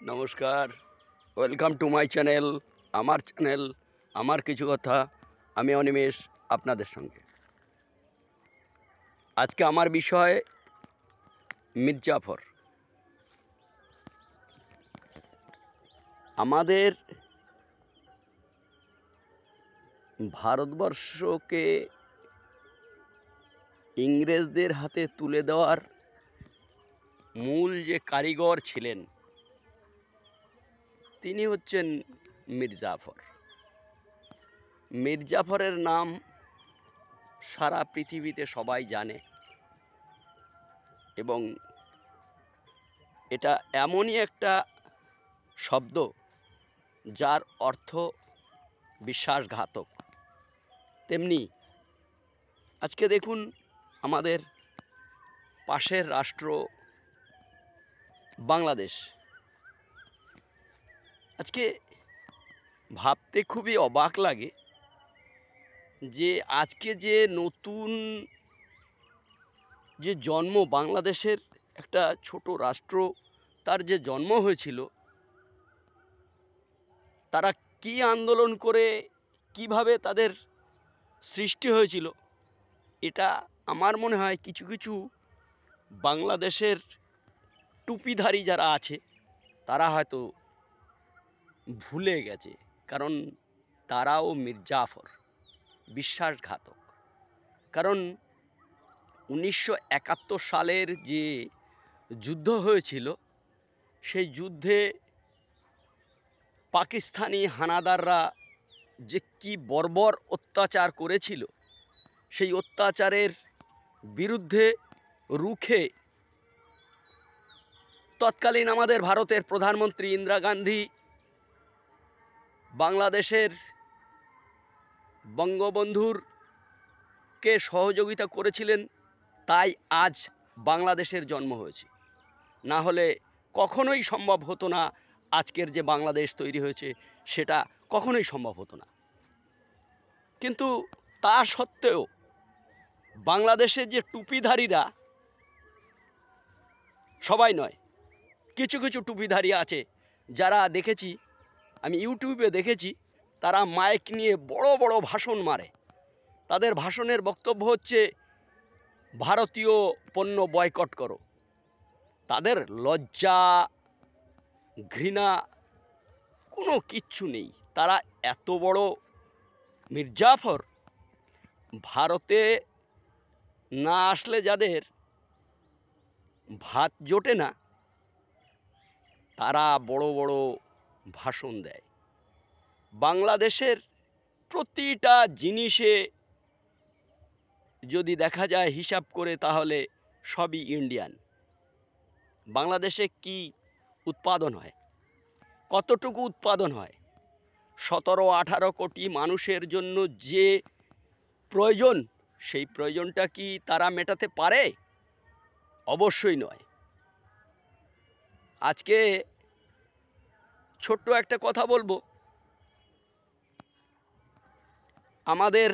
नमस्कार welcome to my channel आमार किछु कथा आमी अनिमेष आपनादेर संगे आज के आमार विषय मिर्जाफर। आमादेर भारतवर्ष के इंग्रेजदेर हाथे तुले देওয়ার मूल जे कारिगर छिलेन তিনি হচ্ছেন মির্জাফর। মির্জাফরের নাম সারা পৃথিবীতে সবাই জানে এবং এটা এমনই একটা শব্দ যার অর্থ বিশ্বাসঘাতক। তেমনি আজকে দেখুন আমাদের পাশের রাষ্ট্র বাংলাদেশ আজকে ভাবতে খুবই অবাক লাগে যে আজকে যে নতুন যে জন্ম বাংলাদেশের একটা ছোট রাষ্ট্র তার যে জন্ম হয়েছিল তারা কি আন্দোলন করে কিভাবে তাদের সৃষ্টি হয়েছিল এটা আমার মনে হয় কিছু কিছু বাংলাদেশের টুপিধারী যারা আছে তারা হয়তো ভুলে গেছে, কারণ তারাও মির্জাফর বিশ্বাসঘাতক। কারণ 1971 সালের যে যুদ্ধ হয়েছিল সেই যুদ্ধে পাকিস্তানি হানাদাররা যে কি বর্বর অত্যাচার করেছিল সেই অত্যাচারের বিরুদ্ধে রুখে তৎকালীন আমাদের ভারতের প্রধানমন্ত্রী ইন্দিরা গান্ধী বাংলাদেশের বঙ্গবন্ধুর কে সহযোগিতা করেছিলেন, তাই আজ বাংলাদেশের জন্ম হয়েছে। না হলে কখনোই সম্ভব হতো না, আজকের যে বাংলাদেশ তৈরি হয়েছে সেটা কখনোই সম্ভব হতো না। কিন্তু তা সত্ত্বেও বাংলাদেশের যে টুপিধারীরা, সবাই নয়, কিছু কিছু টুপিধারী আছে যারা দেখেছি, আমি ইউটিউবে দেখেছি, তারা মাইক নিয়ে বড় বড় ভাষণ মারে। তাদের ভাষণের বক্তব্য হচ্ছে ভারতীয় পণ্য বয়কট করো। তাদের লজ্জা ঘৃণা কোনো কিচ্ছু নেই। তারা এত বড় মির্জাফর, ভারতে না আসলে যাদের ভাত জোটে না তারা বড় বড় ভাষণ দেয়। বাংলাদেশের প্রতিটা জিনিসে যদি দেখা যায় হিসাব করে তাহলে সবই ইন্ডিয়ান। বাংলাদেশে কি উৎপাদন হয়, কতটুকু উৎপাদন হয়? 17-18 কোটি মানুষের জন্য যে প্রয়োজন সেই প্রয়োজনটা কি তারা মেটাতে পারে? অবশ্যই নয়। আজকে ছোট্ট একটা কথা বলবো, আমাদের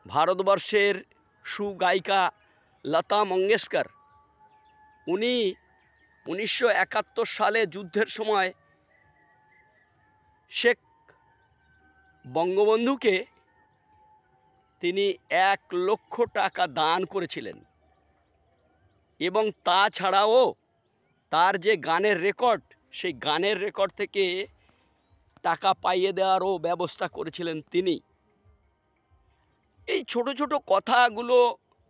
ভারতবর্ষের সুগায়িকা লতা মঙ্গেশকর, উনি 1971 সালে যুদ্ধের সময় শেখ বঙ্গবন্ধুকে তিনি 1 লক্ষ টাকা দান করেছিলেন এবং তাছাড়াও তার যে গানের রেকর্ড, সেই গানের রেকর্ড থেকে টাকা পাইয়ে দেওয়ারও ব্যবস্থা করেছিলেন তিনি। এই ছোট ছোট কথাগুলো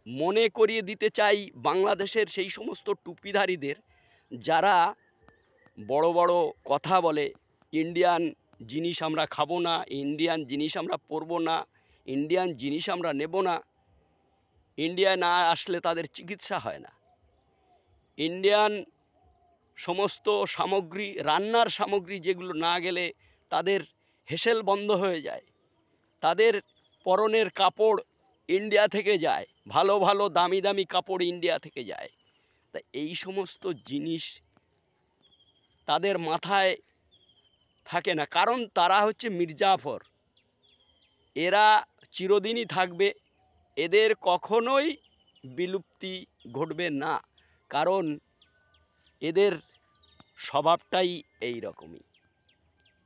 মনে করিয়ে দিতে চাই বাংলাদেশের সেই সমস্ত টুপিধারীদের যারা বড় বড় কথা বলে, ইন্ডিয়ান জিনিস আমরা খাবো না, ইন্ডিয়ান জিনিস আমরা পরবো না, ইন্ডিয়ান জিনিস আমরা নেব না, ইন্ডিয়া না আসলে তাদের চিকিৎসা হয় না, ইন্ডিয়ান সমস্ত সামগ্রী, রান্নার সামগ্রী যেগুলো না গেলে তাদের হেসেল বন্ধ হয়ে যায়, তাদের পরনের কাপড় ইন্ডিয়া থেকে যায়, ভালো ভালো দামি দামি কাপড় ইন্ডিয়া থেকে যায়। তা এই সমস্ত জিনিস তাদের মাথায় থাকে না, কারণ তারা হচ্ছে মির্জাফর। এরা চিরদিনই থাকবে, এদের কখনোই বিলুপ্তি ঘটবে না। কারণ এদের স্বভাবটাই এই রকমই।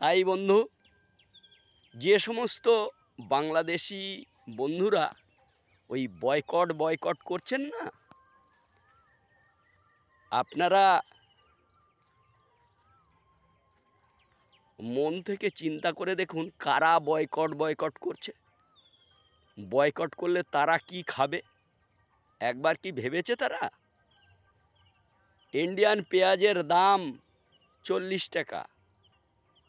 তাই বন্ধু, যে সমস্ত বাংলাদেশি বন্ধুরা ওই বয়কট করছেন না, আপনারা মন থেকে চিন্তা করে দেখুন কারা বয়কট করছে। বয়কট করলে তারা কি খাবে একবার কি ভেবেছে তারা? ইন্ডিয়ান পেঁয়াজের দাম 40 টাকা,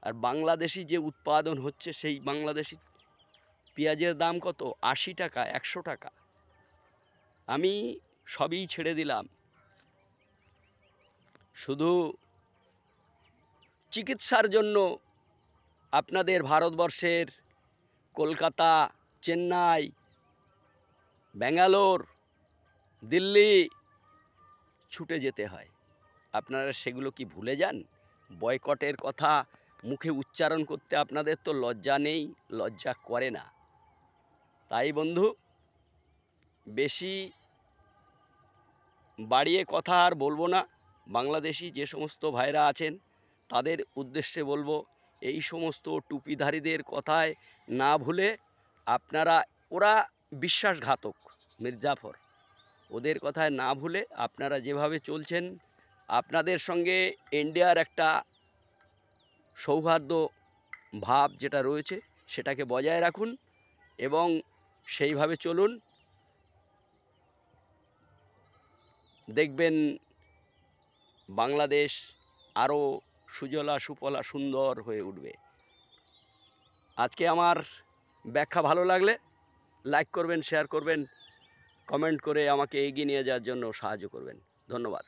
আর বাংলাদেশি যে উৎপাদন হচ্ছে সেই বাংলাদেশি পেঁয়াজের দাম কত? 80 টাকা, 100 টাকা। আমি সবই ছেড়ে দিলাম, শুধু চিকিৎসার জন্য আপনাদের ভারতবর্ষের কলকাতা, চেন্নাই, ব্যাঙ্গালোর, দিল্লি ছুটে যেতে হয়। আপনারা সেগুলো কি ভুলে যান? বয়কটের কথা মুখে উচ্চারণ করতে আপনাদের তো লজ্জা নেই, লজ্জা করে না। তাই বন্ধু, বেশি বাড়িয়ে কথা আর বলবো না। বাংলাদেশি যে সমস্ত ভাইরা আছেন তাদের উদ্দেশ্যে বলবো, এই সমস্ত টুপিধারীদের কথায় না ভুলে আপনারা, ওরা বিশ্বাসঘাতক মির্জাফর, ওদের কথায় না ভুলে আপনারা যেভাবে চলছেন, আপনাদের সঙ্গে ইন্ডিয়ার একটা সৌহার্দ্য ভাব যেটা রয়েছে সেটাকে বজায় রাখুন এবং সেইভাবে চলুন। দেখবেন বাংলাদেশ আরও সুজলা সুফলা সুন্দর হয়ে উঠবে। আজকে আমার ব্যাখ্যা ভালো লাগলে লাইক করবেন, শেয়ার করবেন, কমেন্ট করে আমাকে এগিয়ে নিয়ে যাওয়ার জন্য সাহায্য করবেন। ধন্যবাদ।